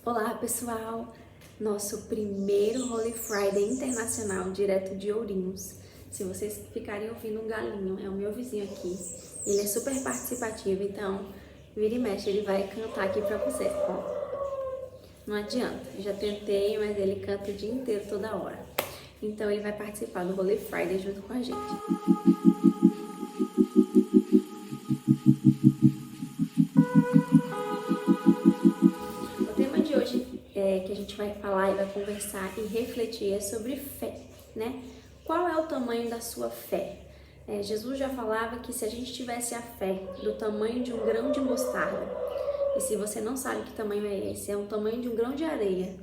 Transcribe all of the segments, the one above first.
Olá pessoal, nosso primeiro Holy Friday internacional direto de Ourinhos. Se vocês ficarem ouvindo um galinho, é o meu vizinho aqui, ele é super participativo, então vira e mexe, ele vai cantar aqui pra vocês. Ó, não adianta, eu já tentei, mas ele canta o dia inteiro, toda hora. Então ele vai participar do Holy Friday junto com a gente. O tema de hoje que a gente vai falar e vai conversar e refletir é sobre fé, né? Qual é o tamanho da sua fé? Jesus já falava que se a gente tivesse a fé do tamanho de um grão de mostarda, e se você não sabe que tamanho é esse, é um tamanho de um grão de areia,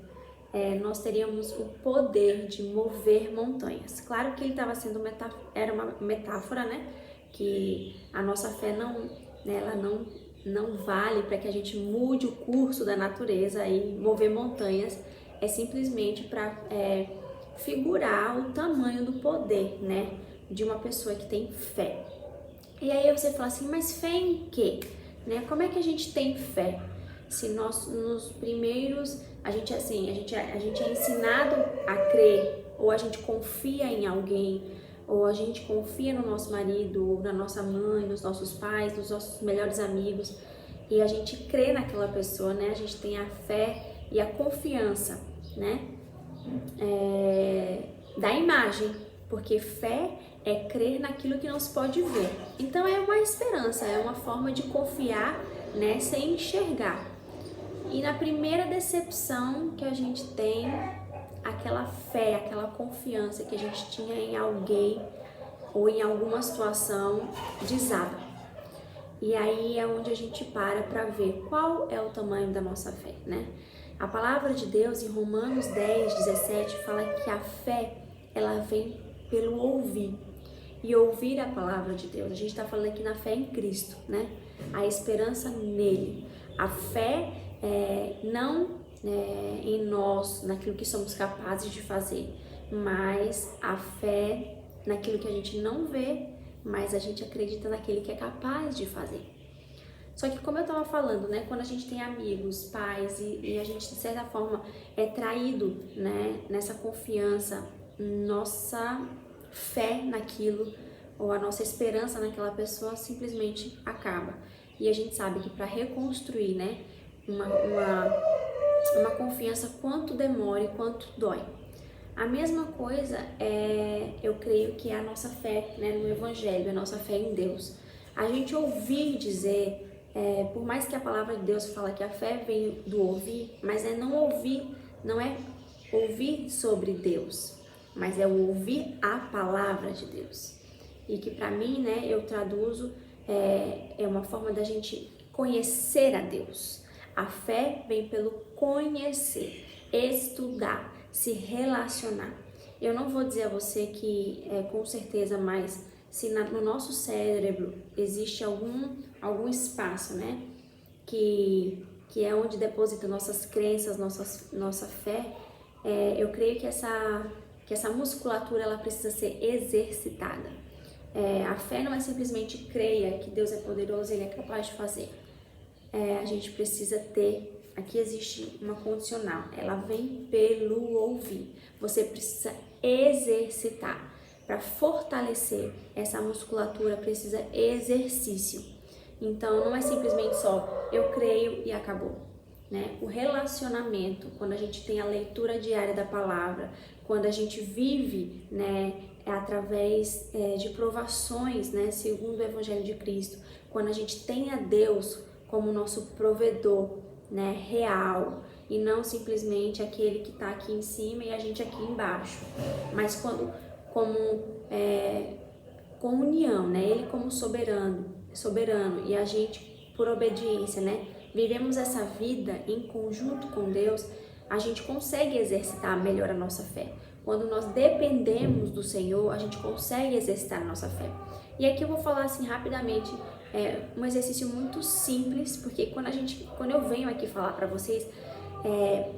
nós teríamos o poder de mover montanhas. Claro que ele estava sendo era uma metáfora, né? Que a nossa fé ela não vale para que a gente mude o curso da natureza e mover montanhas. É simplesmente para figurar o tamanho do poder, né? De uma pessoa que tem fé. E aí você fala assim, mas fé em quê? Né? Como é que a gente tem fé? Se nós, nos primeiros, a gente é ensinado a crer, ou a gente confia em alguém, ou a gente confia no nosso marido, ou na nossa mãe, nos nossos pais, nos nossos melhores amigos, e a gente crê naquela pessoa, né? A gente tem a fé e a confiança, né? Da imagem, porque fé é crer naquilo que não se pode ver. Então é uma esperança, é uma forma de confiar, né, sem enxergar. E na primeira decepção que a gente tem, aquela fé, aquela confiança que a gente tinha em alguém ou em alguma situação desaba. E aí é onde a gente para ver qual é o tamanho da nossa fé, né? A palavra de Deus em Romanos 10, 17 fala que a fé, ela vem pelo ouvir. E ouvir a palavra de Deus. A gente está falando aqui na fé em Cristo, né? A esperança nele. A fé não em nós, naquilo que somos capazes de fazer, mas a fé naquilo que a gente não vê, mas a gente acredita naquele que é capaz de fazer. Só que como eu estava falando, né, quando a gente tem amigos, pais e a gente de certa forma é traído, né, nessa confiança, nossa fé naquilo ou a nossa esperança naquela pessoa simplesmente acaba. E a gente sabe que para reconstruir, né, uma confiança, quanto demora e quanto dói. A mesma coisa eu creio que é a nossa fé, né, no Evangelho, a nossa fé em Deus. A gente ouvir dizer, por mais que a palavra de Deus fala que a fé vem do ouvir, mas não é ouvir sobre Deus, mas é o ouvir a palavra de Deus. E que para mim, né, eu traduzo, é uma forma da gente conhecer a Deus. A fé vem pelo conhecer, estudar, se relacionar. Eu não vou dizer a você que com certeza, mas se no nosso cérebro existe algum espaço, né, que é onde deposita nossas crenças, nossa fé, eu creio que essa musculatura ela precisa ser exercitada. A fé não é simplesmente creia que Deus é poderoso e Ele é capaz de fazer. A gente precisa ter, aqui existe uma condicional, ela vem pelo ouvir. Você precisa exercitar. Para fortalecer essa musculatura precisa exercício. Então não é simplesmente só eu creio e acabou, né? O relacionamento, quando a gente tem a leitura diária da palavra, quando a gente vive, né, através de provações, né, segundo o Evangelho de Cristo, quando a gente tem a Deus como nosso provedor, né, real, e não simplesmente aquele que está aqui em cima e a gente aqui embaixo, mas com união, né, ele como soberano e a gente por obediência, né, vivemos essa vida em conjunto com Deus, a gente consegue exercitar melhor a nossa fé. Quando nós dependemos do Senhor, a gente consegue exercitar a nossa fé. E aqui eu vou falar assim rapidamente, um exercício muito simples, porque quando eu venho aqui falar para vocês,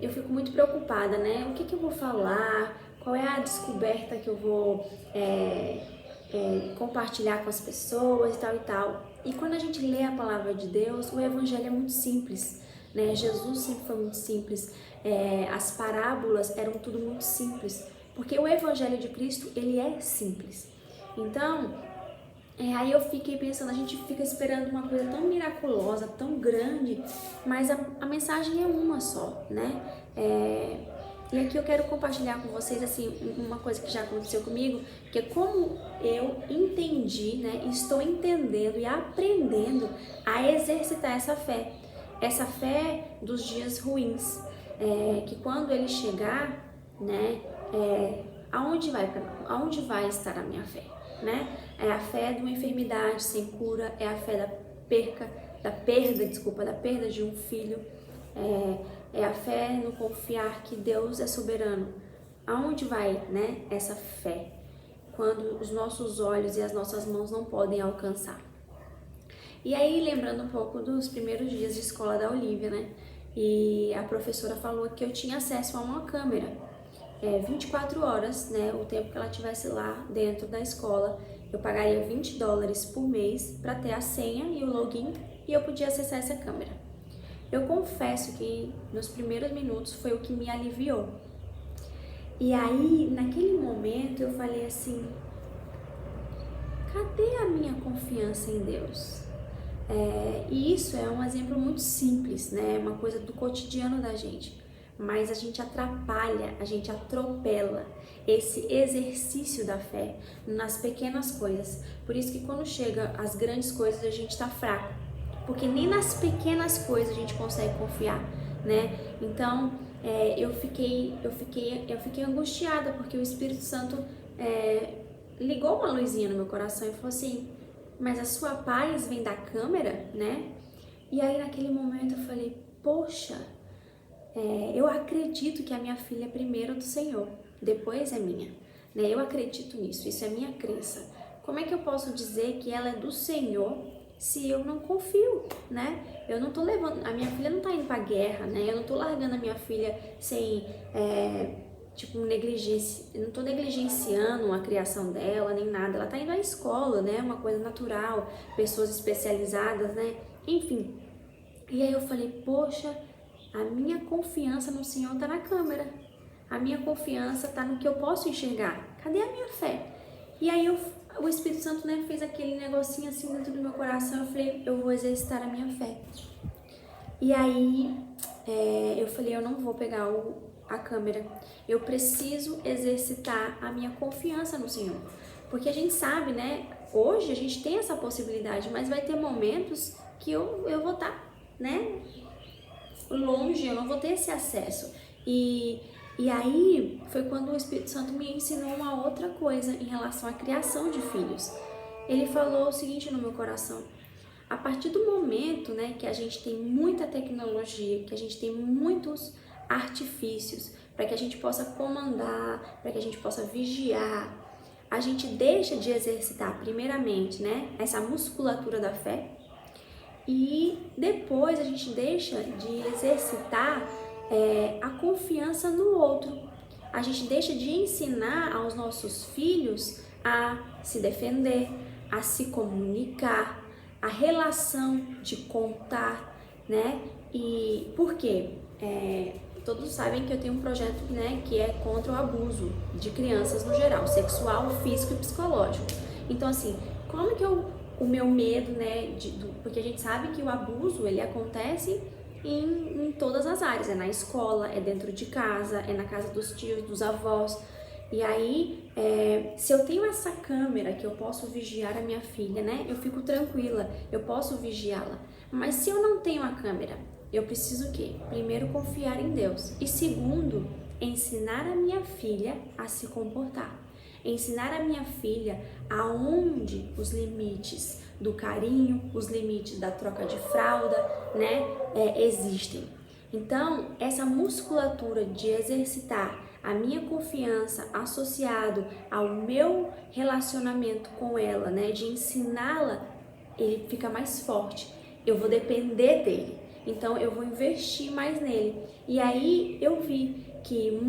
eu fico muito preocupada, né? O que eu vou falar? Qual é a descoberta que eu vou compartilhar com as pessoas e tal e tal. E quando a gente lê a palavra de Deus, o evangelho é muito simples. né? Jesus sempre foi muito simples, as parábolas eram tudo muito simples, porque o Evangelho de Cristo, ele é simples. Então, aí eu fiquei pensando, a gente fica esperando uma coisa tão miraculosa, tão grande, mas a mensagem é uma só, né? E aqui eu quero compartilhar com vocês, assim, uma coisa que já aconteceu comigo, que é como eu entendi, né, estou entendendo e aprendendo a exercitar essa fé dos dias ruins, que quando ele chegar, né, aonde vai estar a minha fé, né? É a fé de uma enfermidade sem cura, é a fé da perda de um filho, é a fé no confiar que Deus é soberano. Aonde vai, né, essa fé? Quando os nossos olhos e as nossas mãos não podem alcançar. E aí, lembrando um pouco dos primeiros dias de escola da Olivia, né? E a professora falou que eu tinha acesso a uma câmera, 24 horas, né? O tempo que ela estivesse lá dentro da escola, eu pagaria $20 por mês para ter a senha e o login e eu podia acessar essa câmera. Eu confesso que nos primeiros minutos foi o que me aliviou. E aí, naquele momento, eu falei assim, cadê a minha confiança em Deus? E isso é um exemplo muito simples, né? Uma coisa do cotidiano da gente. Mas a gente atrapalha, a gente atropela esse exercício da fé nas pequenas coisas. Por isso que quando chega as grandes coisas a gente tá fraco, porque nem nas pequenas coisas a gente consegue confiar, né? Então eu fiquei angustiada porque o Espírito Santo ligou uma luzinha no meu coração e falou assim, mas a sua paz vem da câmera, né? E aí naquele momento eu falei, poxa, eu acredito que a minha filha é primeiro do Senhor, depois é minha, né? Eu acredito nisso, isso é minha crença. Como é que eu posso dizer que ela é do Senhor se eu não confio, né? Eu não tô levando, a minha filha não tá indo pra guerra, né? Eu não tô largando a minha filha sem, negligência, eu não tô negligenciando a criação dela, nem nada. Ela tá indo à escola, né? Uma coisa natural, pessoas especializadas, né? Enfim. E aí eu falei, poxa, a minha confiança no Senhor tá na câmera. A minha confiança tá no que eu posso enxergar. Cadê a minha fé? E aí o Espírito Santo, né, fez aquele negocinho assim dentro do meu coração. Eu falei, eu vou exercitar a minha fé. E aí eu falei, eu não vou pegar a câmera. Eu preciso exercitar a minha confiança no Senhor. Porque a gente sabe, né, hoje a gente tem essa possibilidade, mas vai ter momentos que eu vou estar, né, longe, eu não vou ter esse acesso. E aí foi quando o Espírito Santo me ensinou uma outra coisa em relação à criação de filhos. Ele falou o seguinte no meu coração, a partir do momento, né, que a gente tem muita tecnologia, que a gente tem muitos artifícios para que a gente possa comandar, para que a gente possa vigiar, a gente deixa de exercitar primeiramente, né, essa musculatura da fé, e depois a gente deixa de exercitar a confiança no outro. A gente deixa de ensinar aos nossos filhos a se defender, a se comunicar, a relação de contar, né? E por quê? Todos sabem que eu tenho um projeto, né, que é contra o abuso de crianças no geral, sexual, físico e psicológico. Então, assim, como que o meu medo, né, porque a gente sabe que o abuso, ele acontece em todas as áreas, é na escola, é dentro de casa, é na casa dos tios, dos avós. E aí, se eu tenho essa câmera que eu posso vigiar a minha filha, né, eu fico tranquila, eu posso vigiá-la. Mas se eu não tenho a câmera, eu preciso o quê? Primeiro, confiar em Deus. E segundo, ensinar a minha filha a se comportar. Ensinar a minha filha aonde os limites do carinho, os limites da troca de fralda, né, existem. Então, essa musculatura de exercitar a minha confiança associado ao meu relacionamento com ela, né, de ensiná-la, ele fica mais forte. Eu vou depender dele. Então, eu vou investir mais nele. E aí, eu vi que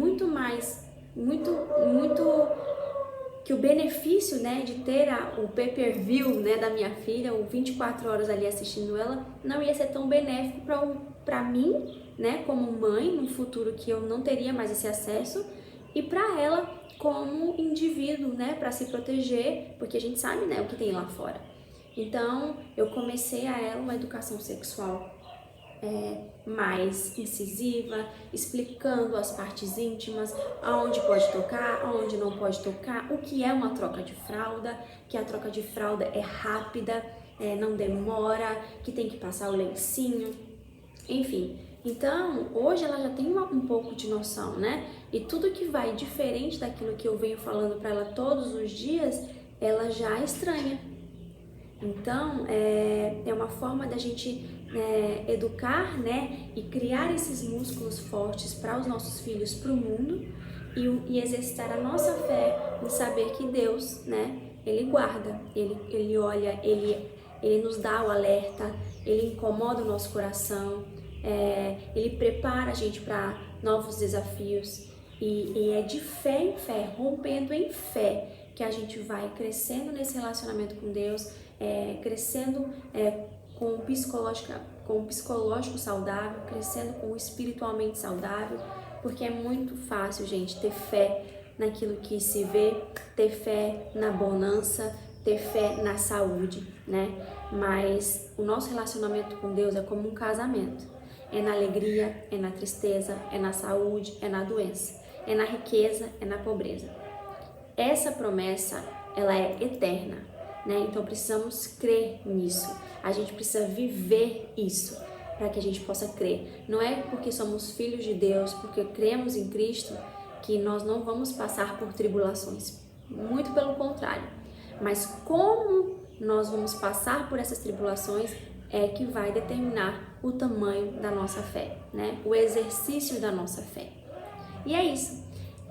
que o benefício, né, de ter o pay-per-view, né, da minha filha, o 24 horas ali assistindo ela, não ia ser tão benéfico para mim, né, como mãe, num futuro que eu não teria mais esse acesso, e para ela como indivíduo, né, para se proteger, porque a gente sabe, né, o que tem lá fora. Então, eu comecei a ela uma educação sexual mais incisiva, explicando as partes íntimas, aonde pode tocar, aonde não pode tocar, o que é uma troca de fralda, que a troca de fralda é rápida, não demora, que tem que passar o lencinho, enfim. Então, hoje ela já tem um pouco de noção, né? E tudo que vai diferente daquilo que eu venho falando para ela todos os dias, ela já estranha. Então, é uma forma da gente educar, né, e criar esses músculos fortes para os nossos filhos, para o mundo, e exercitar a nossa fé em saber que Deus, né, Ele guarda, Ele olha, Ele nos dá o alerta, Ele incomoda o nosso coração, Ele prepara a gente para novos desafios, e é de fé em fé, rompendo em fé, que a gente vai crescendo nesse relacionamento com Deus, crescendo com o psicológico saudável, crescendo com o espiritualmente saudável, porque é muito fácil, gente, ter fé naquilo que se vê, ter fé na bonança, ter fé na saúde, né? Mas o nosso relacionamento com Deus é como um casamento. É na alegria, é na tristeza, é na saúde, é na doença, é na riqueza, é na pobreza. Essa promessa, ela é eterna, né? Então precisamos crer nisso. A gente precisa viver isso para que a gente possa crer. Não é porque somos filhos de Deus, porque cremos em Cristo, que nós não vamos passar por tribulações. Muito pelo contrário. Mas como nós vamos passar por essas tribulações é que vai determinar o tamanho da nossa fé, né? O exercício da nossa fé. E é isso.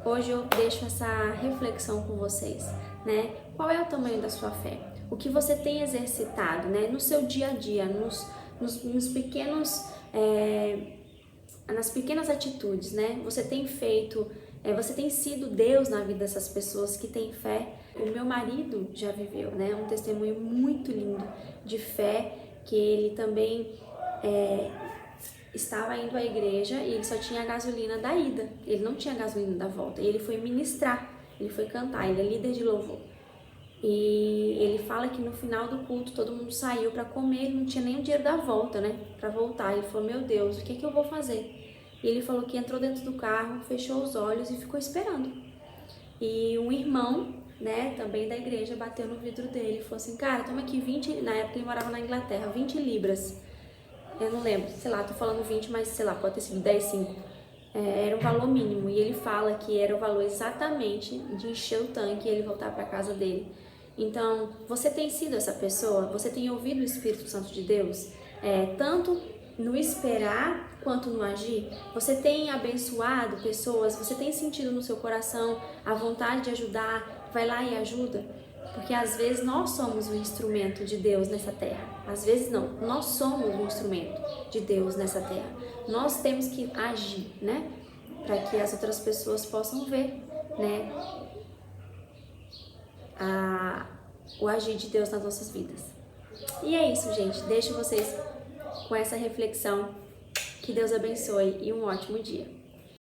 Hoje eu deixo essa reflexão com vocês, né? Qual é o tamanho da sua fé? O que você tem exercitado, né? No seu dia a dia, nos pequenos, nas pequenas atitudes, né? Você tem feito, você tem sido Deus na vida dessas pessoas que têm fé. O meu marido já viveu, né? Um testemunho muito lindo de fé, que ele também estava indo à igreja e ele só tinha a gasolina da ida, ele não tinha a gasolina da volta, e ele foi ministrar, ele foi cantar, ele é líder de louvor, e ele fala que no final do culto todo mundo saiu para comer, ele não tinha nem o dinheiro da volta, né, para voltar. Ele falou: meu Deus, o que é que eu vou fazer? E ele falou que entrou dentro do carro, fechou os olhos e ficou esperando, e um irmão, né, também da igreja, bateu no vidro dele e falou assim: cara, toma aqui 20, na época ele morava na Inglaterra, 20 libras, eu não lembro, sei lá, tô falando 20, mas sei lá, pode ter sido 10, 5. Era um valor mínimo, e ele fala que era o valor exatamente de encher o tanque e ele voltar para casa dele. Então, você tem sido essa pessoa? Você tem ouvido o Espírito Santo de Deus? Tanto no esperar quanto no agir? Você tem abençoado pessoas? Você tem sentido no seu coração a vontade de ajudar? Vai lá e ajuda? Porque às vezes nós somos um instrumento de Deus nessa terra. Às vezes não, nós somos um instrumento de Deus nessa terra. Nós temos que agir, né? Para que as outras pessoas possam ver, né? O agir de Deus nas nossas vidas. E é isso, gente. Deixo vocês com essa reflexão. Que Deus abençoe e um ótimo dia.